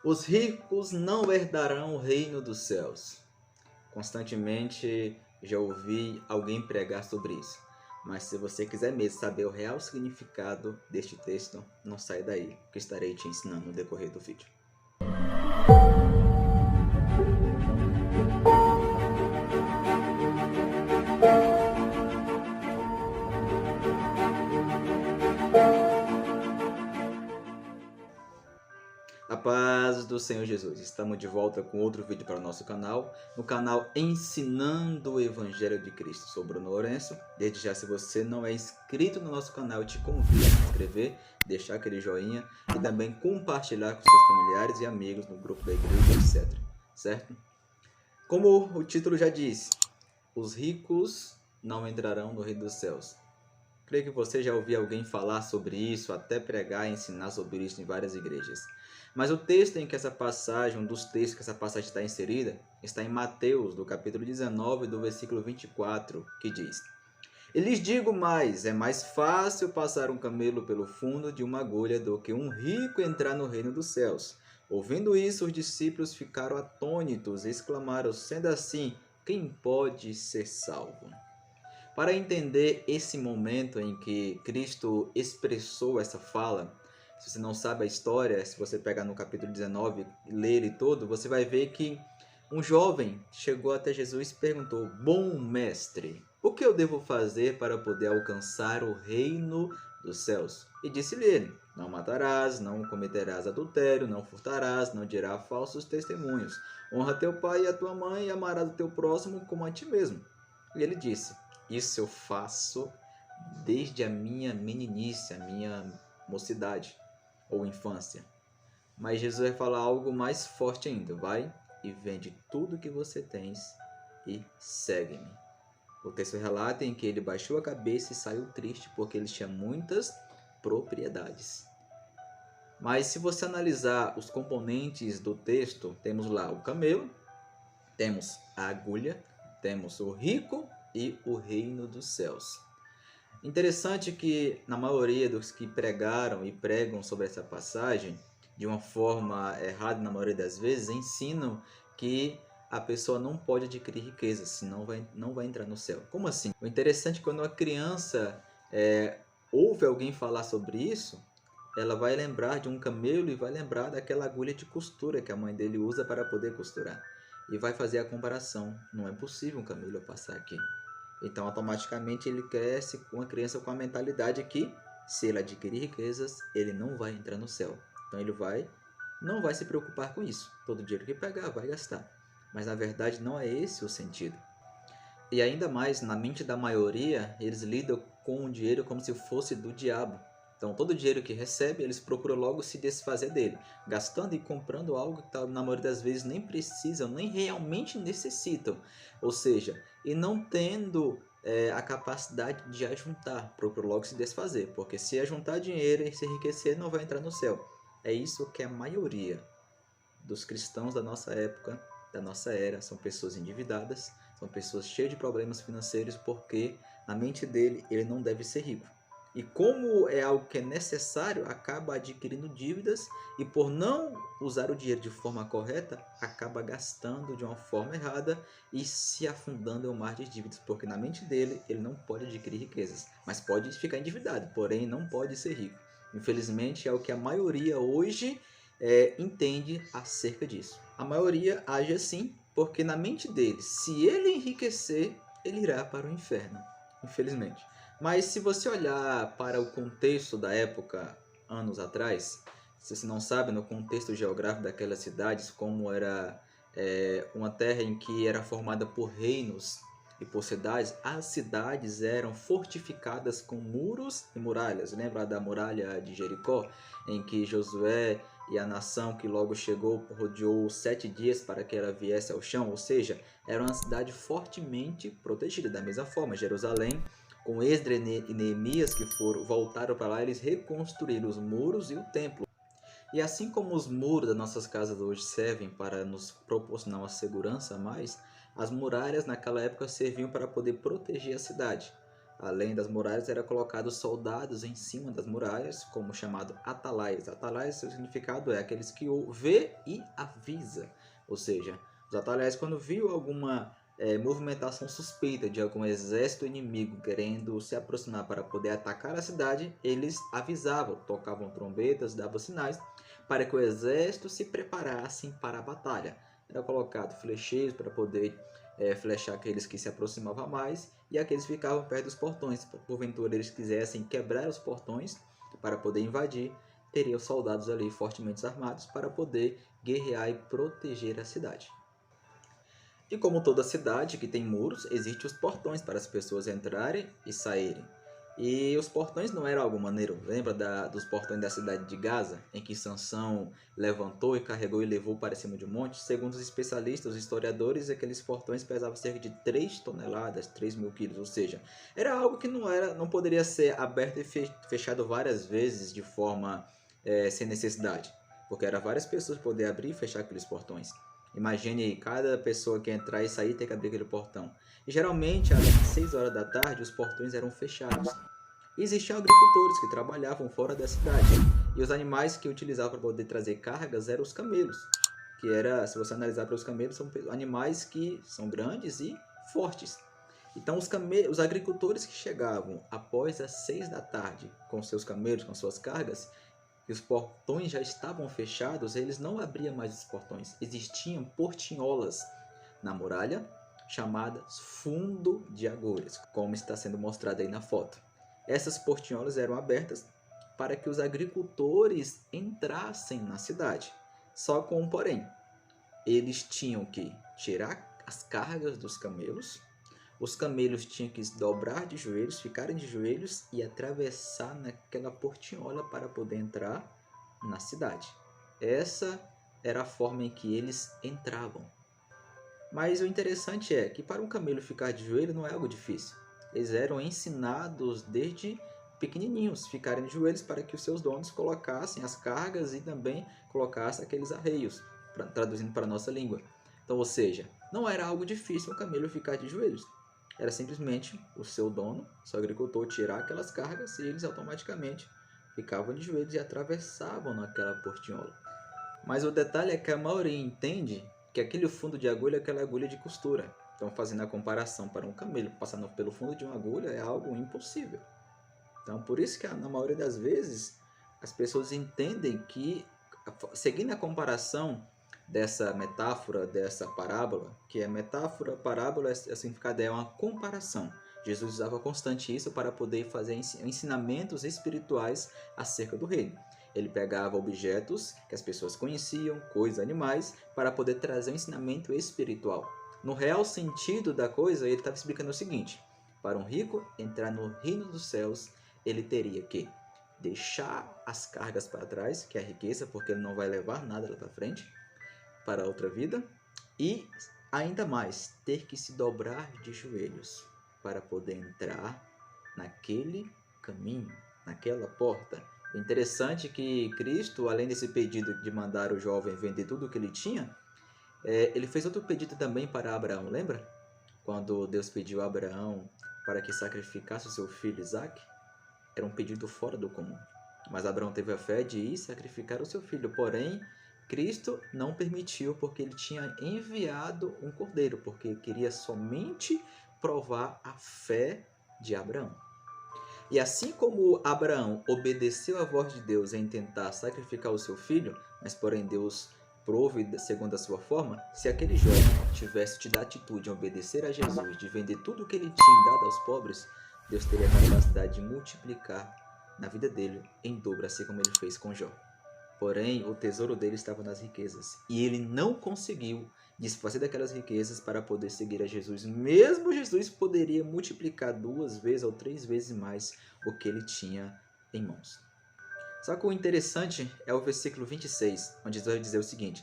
Os ricos não herdarão o reino dos céus. Constantemente já ouvi alguém pregar sobre isso. Mas se você quiser mesmo saber o real significado deste texto, não sai daí, que estarei te ensinando no decorrer do vídeo. A paz do Senhor Jesus. Estamos de volta com outro vídeo para o nosso canal, no canal Ensinando o Evangelho de Cristo. Sou Bruno Lourenço. Desde já, se você não é inscrito no nosso canal, eu te convido a se inscrever, deixar aquele joinha e também compartilhar com seus familiares e amigos no grupo da igreja, etc. Certo? Como o título já diz, os ricos não entrarão no reino dos céus. Creio que você já ouviu alguém falar sobre isso, até pregar e ensinar sobre isso em várias igrejas. Mas o texto em que essa passagem, um dos textos que essa passagem está inserida, está em Mateus, do capítulo 19, do versículo 24, que diz: E lhes digo mais, é mais fácil passar um camelo pelo fundo de uma agulha do que um rico entrar no reino dos céus. Ouvindo isso, os discípulos ficaram atônitos e exclamaram: Sendo assim, quem pode ser salvo? Para entender esse momento em que Cristo expressou essa fala, se você não sabe a história, se você pegar no capítulo 19 e ler ele todo, você vai ver que um jovem chegou até Jesus e perguntou: Bom mestre, o que eu devo fazer para poder alcançar o reino dos céus? E disse-lhe ele: Não matarás, não cometerás adultério, não furtarás, não dirás falsos testemunhos. Honra teu pai e a tua mãe e amarás o teu próximo como a ti mesmo. E ele disse: Isso eu faço desde a minha meninice, a minha mocidade ou infância. Mas Jesus vai falar algo mais forte ainda. Vai e vende tudo que você tens e segue-me. O texto relata em que ele baixou a cabeça e saiu triste porque ele tinha muitas propriedades. Mas se você analisar os componentes do texto, temos lá o camelo, temos a agulha, temos o rico e o reino dos céus. Interessante que na maioria dos que pregaram e pregam sobre essa passagem, de uma forma errada na maioria das vezes, ensinam que a pessoa não pode adquirir riqueza, senão não vai entrar no céu. Como assim? O interessante é que quando uma criança ouve alguém falar sobre isso, ela vai lembrar de um camelo e vai lembrar daquela agulha de costura que a mãe dele usa para poder costurar. E vai fazer a comparação. Não é possível um camelo passar aqui. Então, automaticamente, ele cresce com a criança com a mentalidade que, se ele adquirir riquezas, ele não vai entrar no céu. Então, ele não vai se preocupar com isso. Todo dinheiro que pegar, vai gastar. Mas, na verdade, não é esse o sentido. E ainda mais, na mente da maioria, eles lidam com o dinheiro como se fosse do diabo. Então, todo dinheiro que recebe, eles procuram logo se desfazer dele, gastando e comprando algo que, na maioria das vezes, nem precisam, nem realmente necessitam. Ou seja, e não tendo a capacidade de ajuntar, procuram logo se desfazer, porque se ajuntar dinheiro e se enriquecer, não vai entrar no céu. É isso que a maioria dos cristãos da nossa época, da nossa era, são pessoas endividadas, são pessoas cheias de problemas financeiros, porque na mente dele ele não deve ser rico. E como é algo que é necessário, acaba adquirindo dívidas e por não usar o dinheiro de forma correta, acaba gastando de uma forma errada e se afundando em um mar de dívidas, porque na mente dele ele não pode adquirir riquezas, mas pode ficar endividado, porém não pode ser rico. Infelizmente é o que a maioria hoje entende acerca disso. A maioria age assim porque na mente dele, se ele enriquecer, ele irá para o inferno, infelizmente. Mas se você olhar para o contexto da época, anos atrás, se você não sabe, no contexto geográfico daquelas cidades, como era uma terra em que era formada por reinos e por cidades, as cidades eram fortificadas com muros e muralhas. Lembra da muralha de Jericó, em que Josué e a nação que logo chegou rodeou 7 dias para que ela viesse ao chão? Ou seja, era uma cidade fortemente protegida. Da mesma forma, Jerusalém, com Esdras e Neemias que voltaram para lá, eles reconstruíram os muros e o templo. E assim como os muros das nossas casas hoje servem para nos proporcionar uma segurança a mais, as muralhas naquela época serviam para poder proteger a cidade. Além das muralhas, era colocado soldados em cima das muralhas, como chamado atalaias. Atalaias, seu significado é aqueles que vê e avisa. Ou seja, os atalaias, quando viam alguma movimentação suspeita de algum exército inimigo querendo se aproximar para poder atacar a cidade, eles avisavam, tocavam trombetas, davam sinais para que o exército se preparasse para a batalha. Era colocado flecheiros para poder flechar aqueles que se aproximavam mais e aqueles que ficavam perto dos portões. Porventura eles quisessem quebrar os portões para poder invadir, teriam soldados ali fortemente armados para poder guerrear e proteger a cidade. E como toda cidade que tem muros, existem os portões para as pessoas entrarem e saírem. E os portões não eram algo maneiro. Lembra dos portões da cidade de Gaza, em que Sansão levantou e carregou e levou para cima de um monte? Segundo os especialistas, os historiadores, aqueles portões pesavam cerca de 3 toneladas, 3.000 quilos. Ou seja, era algo que não poderia ser aberto e fechado várias vezes de forma sem necessidade. Porque eram várias pessoas poder abrir e fechar aqueles portões. Imagine cada pessoa que entrar e sair ter que abrir aquele portão. E geralmente, às 6 horas da tarde, os portões eram fechados. E existiam agricultores que trabalhavam fora da cidade. E os animais que utilizavam para poder trazer cargas eram os camelos. Que era, se você analisar para os camelos, são animais que são grandes e fortes. Então, os agricultores que chegavam após as 6 da tarde com seus camelos, com suas cargas, e os portões já estavam fechados, eles não abriam mais os portões. Existiam portinholas na muralha, chamadas fundo de agulhas, como está sendo mostrado aí na foto. Essas portinholas eram abertas para que os agricultores entrassem na cidade. Só com um porém, eles tinham que tirar as cargas dos camelos, os camelos tinham que se dobrar de joelhos, ficarem de joelhos e atravessar naquela portinhola para poder entrar na cidade. Essa era a forma em que eles entravam. Mas o interessante é que para um camelo ficar de joelho não é algo difícil. Eles eram ensinados desde pequenininhos, ficarem de joelhos para que os seus donos colocassem as cargas e também colocassem aqueles arreios, traduzindo para a nossa língua. Então, ou seja, não era algo difícil um camelo ficar de joelhos. Era simplesmente o seu dono, seu agricultor, tirar aquelas cargas e eles automaticamente ficavam de joelhos e atravessavam naquela portinhola. Mas o detalhe é que a maioria entende que aquele fundo de agulha é aquela agulha de costura. Então, fazendo a comparação para um camelo passando pelo fundo de uma agulha é algo impossível. Então, por isso que na maioria das vezes as pessoas entendem que, seguindo a comparação dessa metáfora, dessa parábola, que é metáfora, parábola, o significado é uma comparação. Jesus usava constante isso para poder fazer ensinamentos espirituais acerca do reino. Ele pegava objetos que as pessoas conheciam, coisas, animais, para poder trazer um ensinamento espiritual. No real sentido da coisa, ele estava explicando o seguinte: para um rico entrar no reino dos céus, ele teria que deixar as cargas para trás, que é a riqueza, porque ele não vai levar nada lá para frente, para a outra vida, e ainda mais, ter que se dobrar de joelhos para poder entrar naquele caminho, naquela porta. O interessante é que Cristo, além desse pedido de mandar o jovem vender tudo o que ele tinha, ele fez outro pedido também para Abraão, lembra? Quando Deus pediu a Abraão para que sacrificasse o seu filho Isaque, era um pedido fora do comum. Mas Abraão teve a fé de ir sacrificar o seu filho, porém Cristo não permitiu, porque ele tinha enviado um cordeiro, porque queria somente provar a fé de Abraão. E assim como Abraão obedeceu à voz de Deus em tentar sacrificar o seu filho, mas porém Deus prove segundo a sua forma, se aquele jovem tivesse tido a atitude de obedecer a Jesus, de vender tudo o que ele tinha dado aos pobres, Deus teria a capacidade de multiplicar na vida dele em dobro, assim como ele fez com Jó. Porém, o tesouro dele estava nas riquezas. E ele não conseguiu desfazer daquelas riquezas para poder seguir a Jesus. Mesmo Jesus poderia multiplicar 2 vezes ou 3 vezes mais o que ele tinha em mãos. Só que o interessante é o versículo 26, onde Jesus vai dizer o seguinte: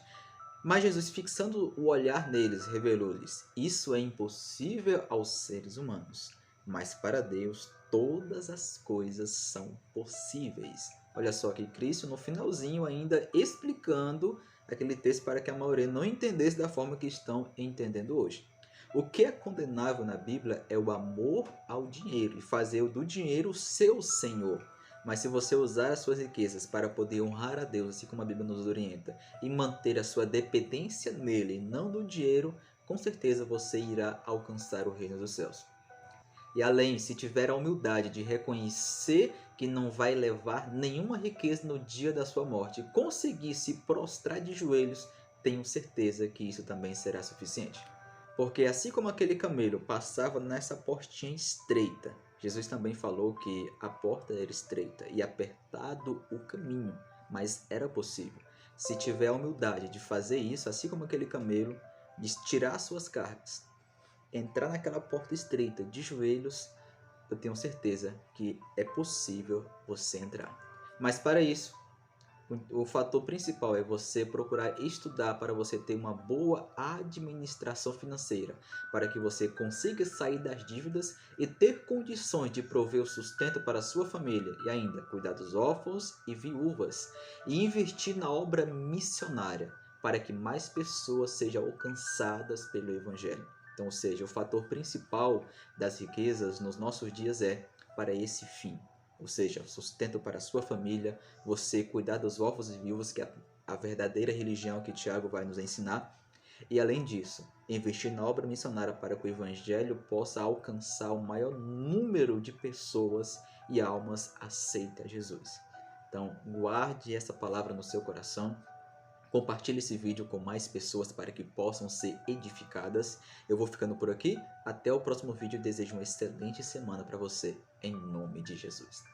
mas Jesus, fixando o olhar neles, revelou-lhes: isso é impossível aos seres humanos, mas para Deus todas as coisas são possíveis. Olha só que Cristo no finalzinho ainda explicando aquele texto para que a maioria não entendesse da forma que estão entendendo hoje. O que é condenável na Bíblia é o amor ao dinheiro e fazer do dinheiro o seu senhor. Mas se você usar as suas riquezas para poder honrar a Deus, assim como a Bíblia nos orienta, e manter a sua dependência nele, não do dinheiro, com certeza você irá alcançar o reino dos céus. E além, se tiver a humildade de reconhecer que não vai levar nenhuma riqueza no dia da sua morte e conseguir se prostrar de joelhos, tenho certeza que isso também será suficiente. Porque assim como aquele camelo passava nessa portinha estreita, Jesus também falou que a porta era estreita e apertado o caminho, mas era possível. Se tiver a humildade de fazer isso, assim como aquele camelo, de tirar suas cargas, entrar naquela porta estreita de joelhos, eu tenho certeza que é possível você entrar. Mas para isso, o fator principal é você procurar estudar para você ter uma boa administração financeira, para que você consiga sair das dívidas e ter condições de prover o sustento para a sua família e ainda cuidar dos órfãos e viúvas e investir na obra missionária para que mais pessoas sejam alcançadas pelo Evangelho. Então, ou seja, o fator principal das riquezas nos nossos dias é para esse fim, ou seja, sustento para a sua família, você cuidar dos órfãos e viúvos, que é a verdadeira religião que Tiago vai nos ensinar, e além disso, investir na obra missionária para que o Evangelho possa alcançar o maior número de pessoas e almas aceitem a Jesus. Então, guarde essa palavra no seu coração. Compartilhe esse vídeo com mais pessoas para que possam ser edificadas. Eu vou ficando por aqui. Até o próximo vídeo. Desejo uma excelente semana para você, em nome de Jesus.